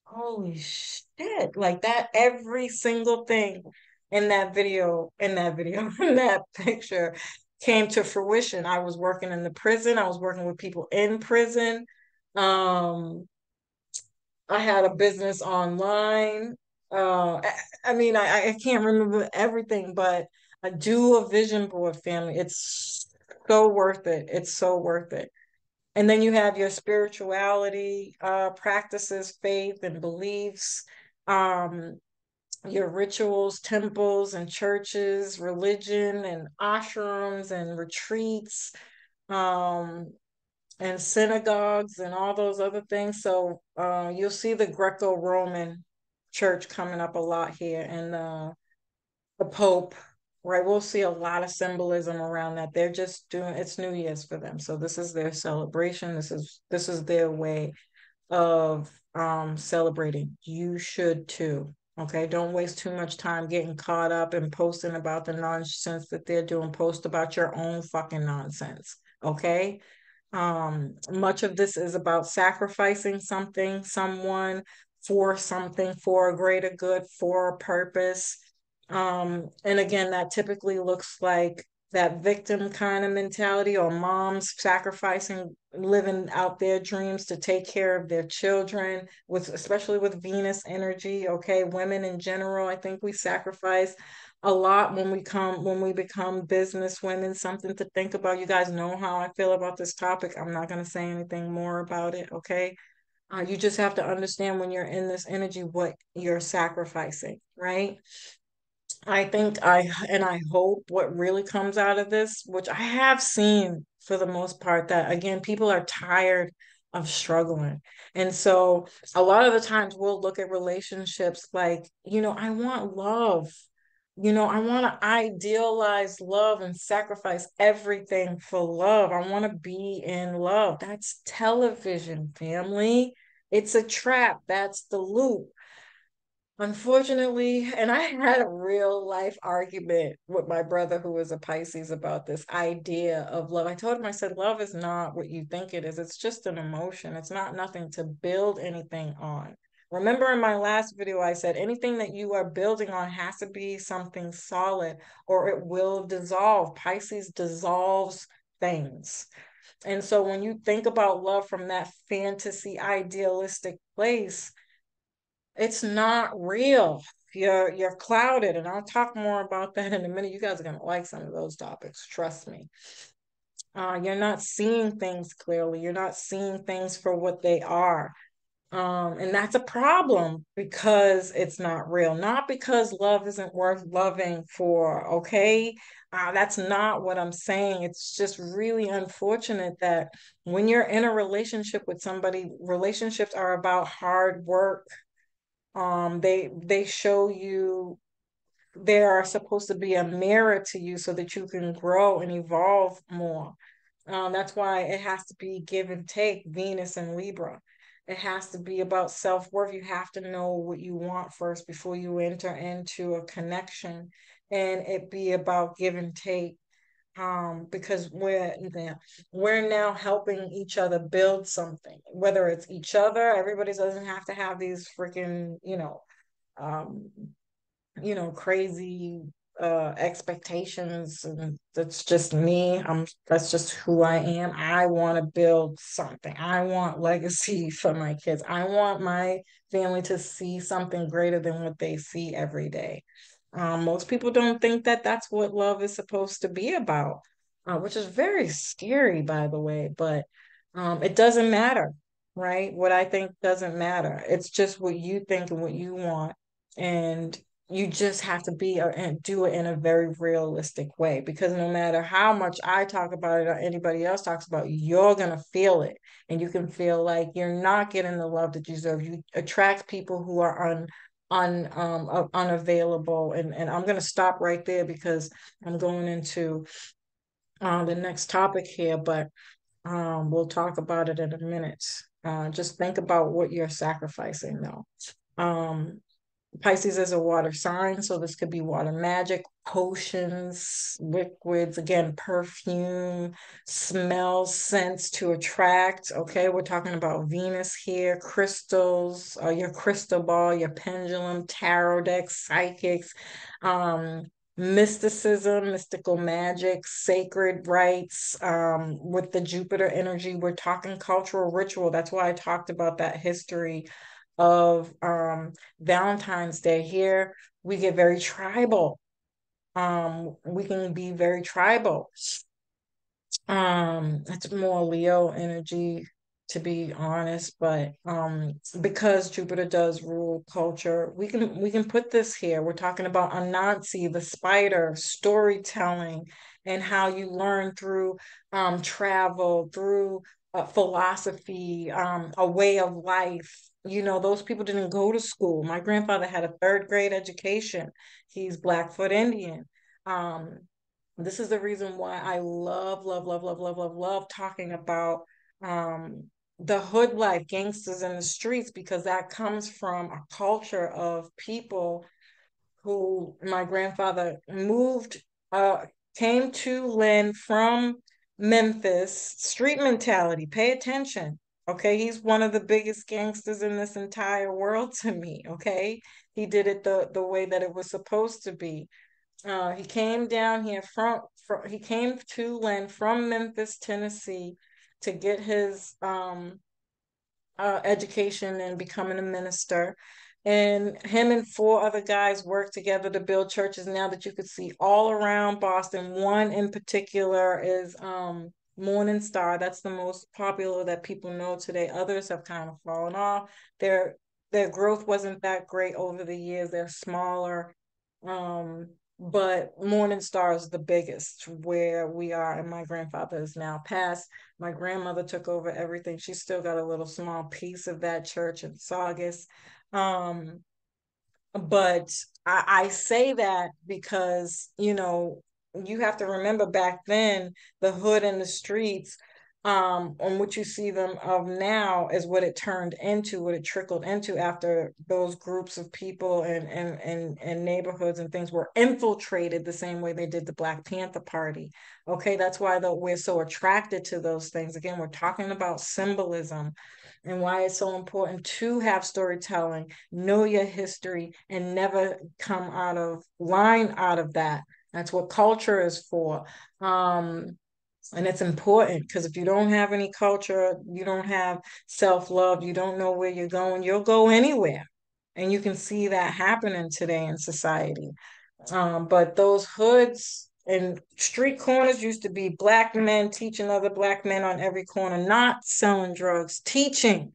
holy shit. Like that, every single thing in that picture came to fruition. I was working in the prison. I was working with people in prison. Um, I had a business online. I mean, I can't remember everything, but do a vision board, family. It's so worth it. It's so worth it. And then you have your spirituality practices, faith and beliefs, um, your rituals, temples and churches, religion and ashrams and retreats, um, and synagogues and all those other things. So you'll see the Greco-Roman church coming up a lot here, and the Pope, right? We'll see a lot of symbolism around that. They're just doing it's New Year's for them. So this is their celebration. This is their way of celebrating. You should too. Okay, don't waste too much time getting caught up and posting about the nonsense that they're doing. Post about your own fucking nonsense. Okay. Much of this is about sacrificing something, someone for something, for a greater good, for a purpose. And again, that typically looks like that victim kind of mentality, or moms sacrificing, living out their dreams to take care of their children, with especially with Venus energy. Okay, women in general, I think we sacrifice a lot when we become business women. Something to think about. You guys know how I feel about this topic. I'm not going to say anything more about it. Okay, you just have to understand when you're in this energy what you're sacrificing, right? I think I hope what really comes out of this, which I have seen for the most part, that again, people are tired of struggling. And so a lot of the times we'll look at relationships like, I want love. I want to idealize love and sacrifice everything for love. I want to be in love. That's television, family. It's a trap. That's the loop. Unfortunately, and I had a real life argument with my brother who is a Pisces about this idea of love. I told him, I said, love is not what you think it is. It's just an emotion. It's not nothing to build anything on. Remember in my last video, I said anything that you are building on has to be something solid or it will dissolve. Pisces dissolves things. And so when you think about love from that fantasy idealistic place, it's not real. You're clouded, and I'll talk more about that in a minute. You guys are gonna like some of those topics, trust me. You're not seeing things clearly. You're not seeing things for what they are. And that's a problem because it's not real, not because love isn't worth loving for, okay? That's not what I'm saying. It's just really unfortunate that when you're in a relationship with somebody, relationships are about hard work. They show you, they are supposed to be a mirror to you so that you can grow and evolve more. That's why it has to be give and take, Venus and Libra. It has to be about self-worth. You have to know what you want first before you enter into a connection, and it be about give and take. Because we're now helping each other build something, whether it's each other. Everybody doesn't have to have these freaking, um, crazy expectations, and that's just me. That's just who I am. I want to build something. I want legacy for my kids. I want my family to see something greater than what they see every day. Most people don't think that that's what love is supposed to be about, which is very scary, by the way, but it doesn't matter, right? What I think doesn't matter. It's just what you think and what you want. And you just have to be and do it in a very realistic way, because no matter how much I talk about it or anybody else talks about it, you're gonna feel it, and you can feel like you're not getting the love that you deserve. You attract people who are unavailable, and I'm gonna stop right there because I'm going into the next topic here, but we'll talk about it in a minute. Just think about what you're sacrificing, though. Um, Pisces is a water sign, so this could be water magic, potions, liquids, again, perfume, smells, scents to attract. Okay, we're talking about Venus here, crystals, your crystal ball, your pendulum, tarot decks, psychics, um, mysticism, mystical magic, sacred rites. With the Jupiter energy, we're talking cultural ritual. That's why I talked about that history of Valentine's Day. Here we get very tribal. We can be very tribal. It's more Leo energy, to be honest, but because Jupiter does rule culture, we can put this here. We're talking about Anansi, the spider, storytelling, and how you learn through travel, through philosophy, a way of life. You know, those people didn't go to school. My grandfather had a third grade education. He's Blackfoot Indian. Um, this is the reason why I love, love, love, love, love, love, love talking about um, the hood life, gangsters in the streets, because that comes from a culture of people who my grandfather moved, came to Lynn from Memphis, street mentality. Pay attention. Okay, he's one of the biggest gangsters in this entire world to me. Okay, he did it the way that it was supposed to be. He came down here from he came to Lynn from Memphis, Tennessee, to get his education and becoming a minister. And him and four other guys worked together to build churches now that you could see all around Boston. One in particular is Morning Star. That's the most popular that people know today. Others have kind of fallen off. Their growth wasn't that great over the years. They're smaller. Um, but Morning Star is the biggest where we are, and my grandfather is now passed. My grandmother took over everything. She still got a little small piece of that church in Saugus. Um, but I say that because, you have to remember back then, the hood and the streets, on what you see them of now is what it turned into, what it trickled into after those groups of people and neighborhoods and things were infiltrated the same way they did the Black Panther Party. Okay, that's why we're so attracted to those things. Again, we're talking about symbolism and why it's so important to have storytelling, know your history, and never come out of line out of that. That's what culture is for. And it's important because if you don't have any culture, you don't have self-love, you don't know where you're going, you'll go anywhere. And you can see that happening today in society. But those hoods and street corners used to be Black men teaching other Black men on every corner, not selling drugs, teaching,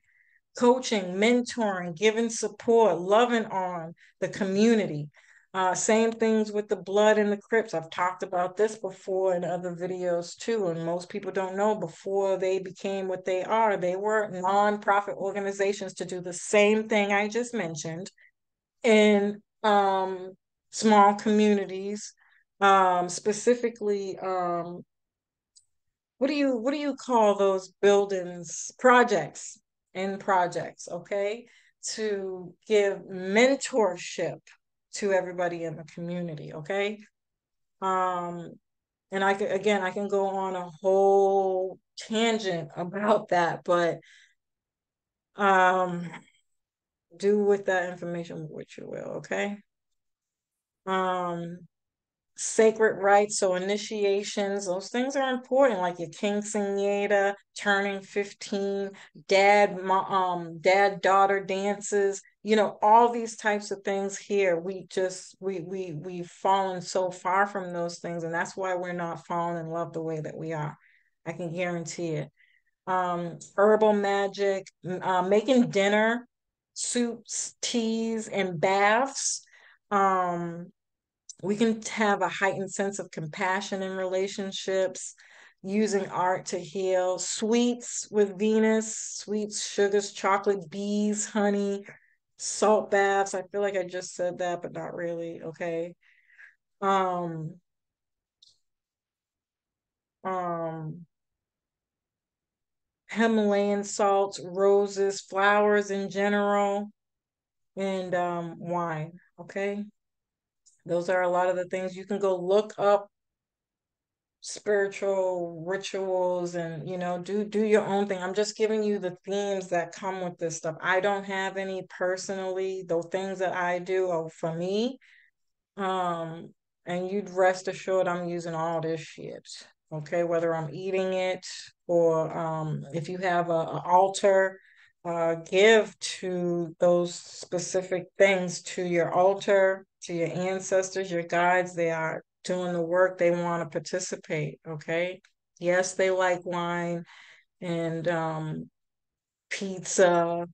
coaching, mentoring, giving support, loving on the community. Same things with the Blood and the Crips. I've talked about this before in other videos too, and most people don't know before they became what they are, they were nonprofit organizations to do the same thing I just mentioned in small communities, specifically what do you call those buildings? Projects, okay? To give mentorship to everybody in the community, okay? Um, and I can go on a whole tangent about that, but um, do with that information what you will, okay? Um, Sacred rites, so initiations, those things are important, like your quinceañera, turning 15, dad daughter dances, all these types of things here. We've fallen so far from those things, and that's why we're not falling in love the way that we are. I can guarantee it. Herbal magic, making dinner, soups, teas, and baths. Um, we can have a heightened sense of compassion in relationships, using art to heal, sweets with Venus, sweets, sugars, chocolate, bees, honey, salt baths. I feel like I just said that, but not really. Okay. Um, um, Himalayan salts, roses, flowers in general, and wine. Okay. Those are a lot of the things you can go look up spiritual rituals and do your own thing. I'm just giving you the themes that come with this stuff. I don't have any personally. The things that I do are for me. um and you'd rest assured I'm using all this shit, okay, whether I'm eating it or if you have a altar, give to those specific things, to your altar, to your ancestors, your guides. They are doing the work. They want to participate. Okay. Yes, they like wine and pizza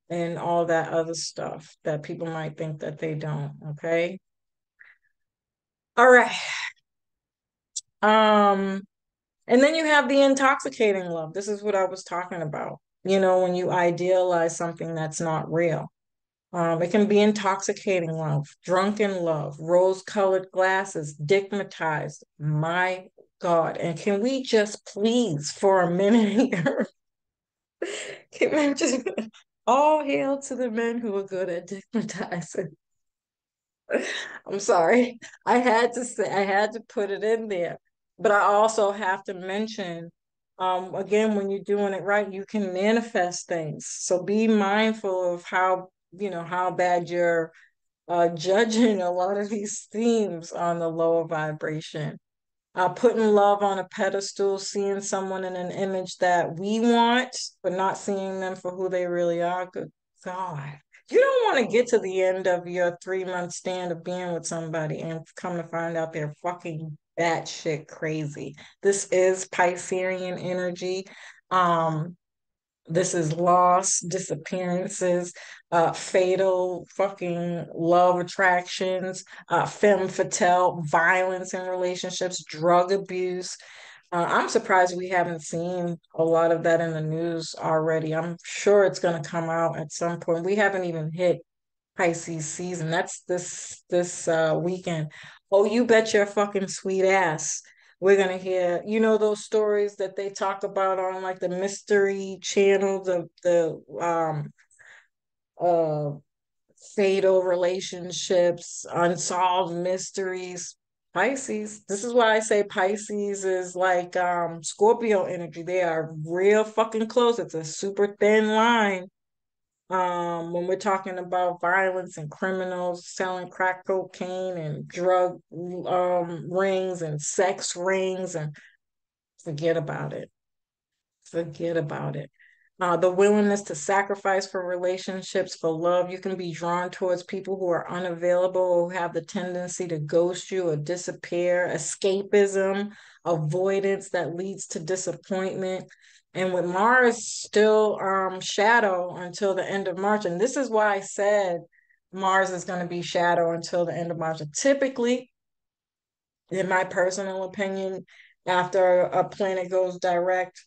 and all that other stuff that people might think that they don't. Okay. All right. Um, and then you have the intoxicating love. This is what I was talking about. When you idealize something that's not real. It can be intoxicating love, drunken love, rose-colored glasses, digmatized. My God. And can we just please for a minute here? Can we just all hail to the men who are good at digmatizing? I'm sorry. I had to put it in there. But I also have to mention, again, when you're doing it right, you can manifest things. So be mindful of how bad you're judging a lot of these themes on the lower vibration. Putting love on a pedestal, seeing someone in an image that we want, but not seeing them for who they really are. Good God. You don't want to get to the end of your 3 month stand of being with somebody and come to find out they're fucking batshit crazy. This is Piscean energy. Um, this is loss, disappearances, fatal fucking love attractions, femme fatale, violence in relationships, drug abuse. I'm surprised we haven't seen a lot of that in the news already. I'm sure it's going to come out at some point. We haven't even hit Pisces season. That's this weekend. Oh, you bet your fucking sweet ass. We're gonna hear, those stories that they talk about on like the mystery channel, the uh fatal relationships, unsolved mysteries. Pisces. This is why I say Pisces is like Scorpio energy. They are real fucking close. It's a super thin line when we're talking about violence and criminals selling crack cocaine and drug rings and sex rings, and forget about it. Forget about it. The willingness to sacrifice for relationships, for love. You can be drawn towards people who are unavailable, who have the tendency to ghost you or disappear. Escapism, avoidance that leads to disappointment. And with Mars still shadow until the end of March. And this is why I said Mars is going to be shadow until the end of March. And typically, in my personal opinion, after a planet goes direct,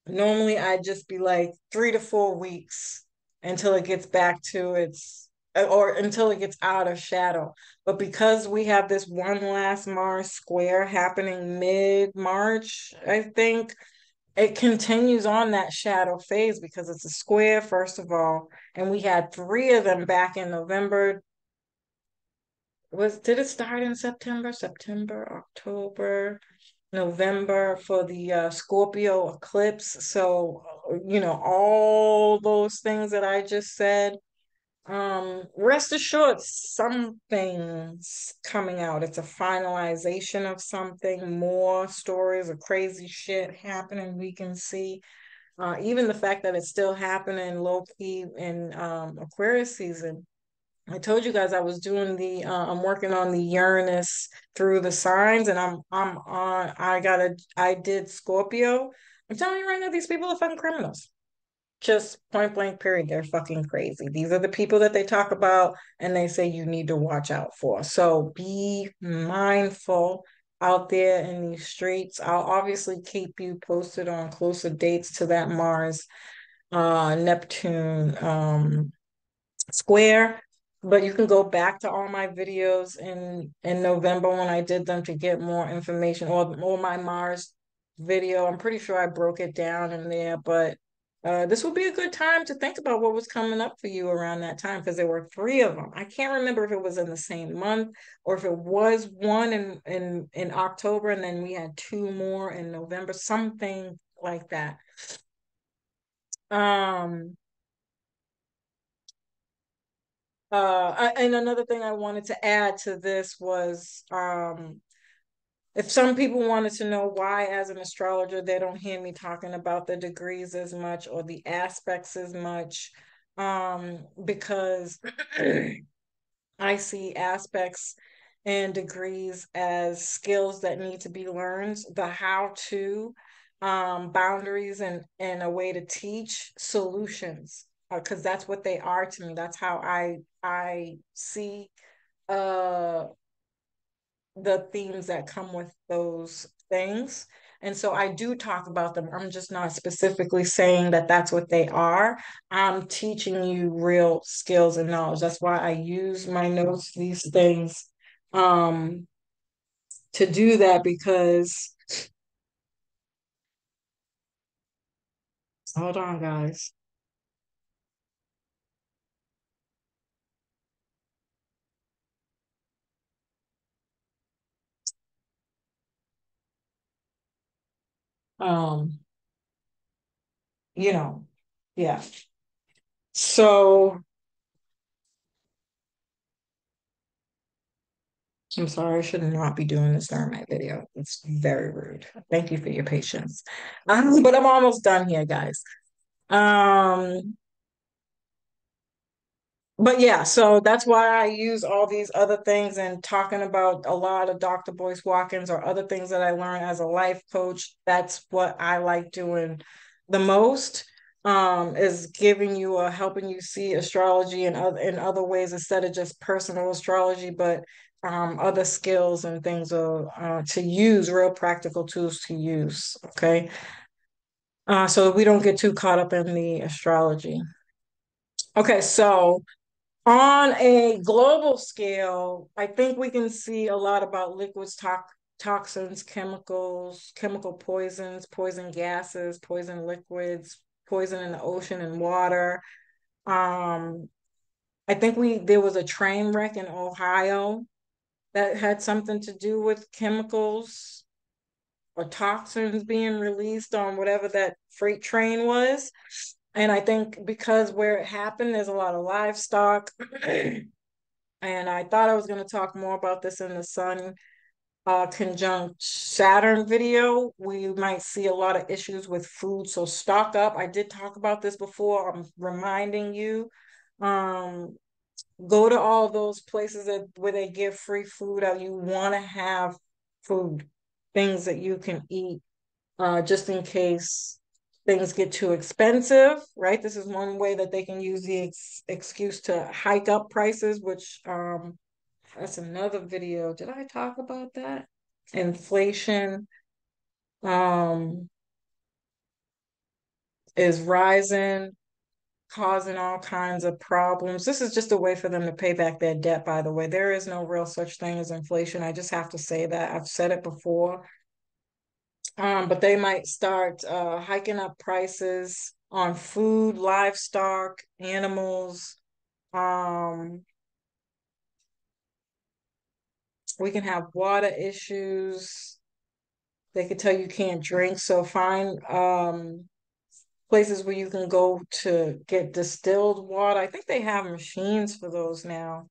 normally I'd just be like 3 to 4 weeks until it gets back to its or until it gets out of shadow. But because we have this one last Mars square happening mid-March, I think it continues on that shadow phase because it's a square, first of all, and we had three of them back in November. Did it start in September? September, October, November for the Scorpio eclipse. So, all those things that I just said, rest assured, something's coming out. It's a finalization of something, more stories of crazy shit happening. We can see even the fact that it's still happening low key in Aquarius season. I told you guys I was doing I'm working on the Uranus through the signs, and I did Scorpio. I'm telling you right now, these people are fucking criminals. Just point blank period. They're fucking crazy. These are the people that they talk about and they say you need to watch out for. So be mindful out there in these streets. I'll obviously keep you posted on closer dates to that Mars Neptune square, but you can go back to all my videos in November when I did them to get more information, or my Mars video. I'm pretty sure I broke it down in there, but this would be a good time to think about what was coming up for you around that time because there were three of them. I can't remember if it was in the same month or if it was one in October and then we had two more in November, something like that. Um, and another thing I wanted to add to this was If some people wanted to know why, as an astrologer, they don't hear me talking about the degrees as much or the aspects as much, because I see aspects and degrees as skills that need to be learned, the how to, boundaries, and a way to teach solutions, because that's what they are to me. That's how I see uh the themes that come with those things. And so I do talk about them. I'm just not specifically saying that that's what they are. I'm teaching you real skills and knowledge. That's why I use my notes, these things, um, to do that because, hold on, guys. Um, you know, yeah. So I'm sorry, I should not be doing this during my video. It's very rude. Thank you for your patience. But I'm almost done here, guys. Um, but yeah, so that's why I use all these other things and talking about a lot of Dr. Boyce Watkins or other things that I learned as a life coach. That's what I like doing the most, is giving you a helping you see astrology in other ways instead of just personal astrology, but other skills and things to use, real practical tools to use. Okay. So we don't get too caught up in the astrology. Okay, so on a global scale, I think we can see a lot about liquids, toxins, chemicals, chemical poisons, poison gases, poison liquids, poison in the ocean and water. Um, I think there was a train wreck in Ohio that had something to do with chemicals or toxins being released on whatever that freight train was. And I think because where it happened, there's a lot of livestock. And I thought I was going to talk more about this in the Sun conjunct Saturn video. We might see a lot of issues with food, so stock up. I did talk about this before. I'm reminding you. Um, Go to all those places where they give free food out. You want to have food, things that you can eat, just in case things get too expensive, right? This is one way that they can use the excuse to hike up prices, which that's another video. Did I talk about that? Inflation um is rising, causing all kinds of problems. This is just a way for them to pay back their debt, by the way. There is no real such thing as inflation. I just have to say that. I've said it before. But they might start hiking up prices on food, livestock, animals. Um, we can have water issues. They could tell you can't drink, so find places where you can go to get distilled water. I think they have machines for those now.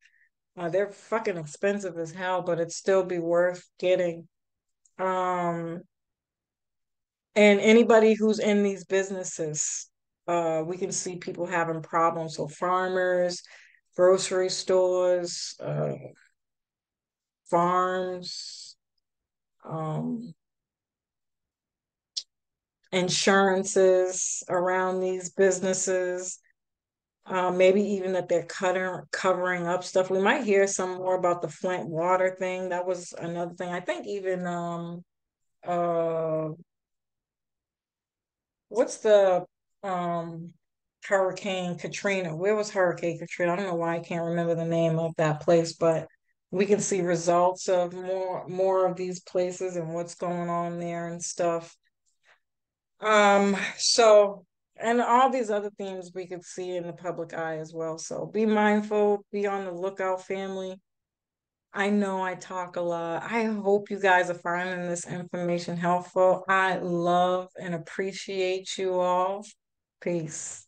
They're fucking expensive as hell, but it'd still be worth getting. Um, and anybody who's in these businesses, we can see people having problems. So farmers, grocery stores, farms, um, insurances around these businesses. Maybe even that they're covering up stuff. We might hear some more about the Flint water thing. That was another thing. I think even uh what's the um Hurricane Katrina? Where was Hurricane Katrina? I don't know why I can't remember the name of that place, but we can see results of more of these places and what's going on there and stuff. So, and all these other themes we could see in the public eye as well. So be mindful, be on the lookout, family. I know I talk a lot. I hope you guys are finding this information helpful. I love and appreciate you all. Peace.